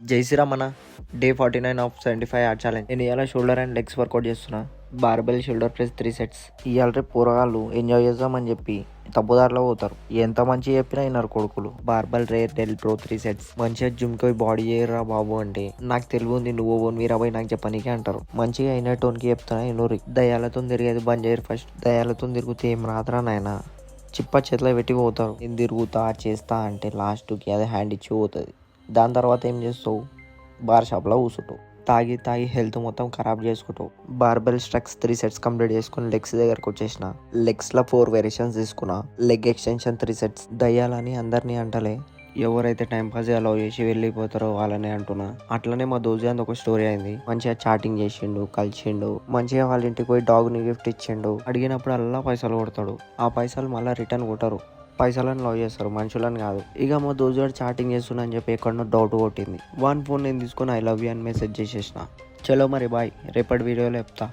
జై శ్రీరామ్ అన్న. Day 49 of 75 add challenge. నేను ఇవాళ షోల్డర్ అండ్ లెగ్స్ వర్కౌట్ చేస్తున్నా. Barbell shoulder press 3 sets. ఇవాళ రేపు పోరగాళ్ళు ఎంజాయ్ చేద్దామని చెప్పి తప్పుదారిలో పోతారు. ఎంత మంచి చెప్పినా విన్నారు కొడుకులు. Barbell rear delt row 3 sets. మంచిగా జిమ్ కి బాడీ చేయరా బాబు అంటే నాకు తెలివి ఉంది, నువ్వు ఓన్ మీరాబాయి నాకు చెప్పనీకే అంటారు. మంచిగా అయినటోనికి చెప్తున్నా ఎన్నోరి దయాలతో తిరిగేది బంద్ చేయరు. ఫస్ట్ దయాలతో తిరిగితే ఏం రాదురా నాయన. చిప్ప చేతిలో పెట్టి పోతారు. నేను తిరుగుతా చేస్తా అంటే లాస్ట్కి అదే హ్యాండ్ ఇచ్చి పోతుంది. దాని తర్వాత ఏం చేస్తావు? బార్ షాప్లో కూర్చుంటావు. తాగి తాగి హెల్త్ మొత్తం ఖరాబ్ చేసుకుంటావు. బార్బెల్ స్ట్రక్స్ 3 సెట్స్ కంప్లీట్ చేసుకుని లెగ్స్ దగ్గరకు వచ్చేసిన. లెగ్స్లో 4 వేరియేషన్స్ తీసుకున్నా. Leg extension 3 sets. దయ్యాలని అందరినీ అంటలే, ఎవరైతే టైంపాస్ అలౌ చేసి వెళ్ళిపోతారో వాళ్ళనే అంటున్నా. అట్లనే మా దోజాంది ఒక స్టోరీ అయింది. మంచిగా చాటింగ్ చేసిండు, కలిసిండు, మంచిగా వాళ్ళ ఇంటికి పోయి డాగ్ని గిఫ్ట్ ఇచ్చిండు. అడిగినప్పుడు అలా పైసలు కొడతాడు. ఆ పైసలు మళ్ళీ రిటర్న్ కొట్టరు. పైసలను లవ్ చేస్తారు, మనుషులను కాదు. ఇక మా దోజుగాడు చాటింగ్ చేస్తున్నా అని చెప్పి ఎక్కడో డౌట్ కొట్టింది. వన్ ఫోన్ నేను తీసుకొని ఐ లవ్ యూ అని మెసేజ్ చేసేసిన. చలో మరి బాయ్, రేపటి వీడియోలో చెప్తా.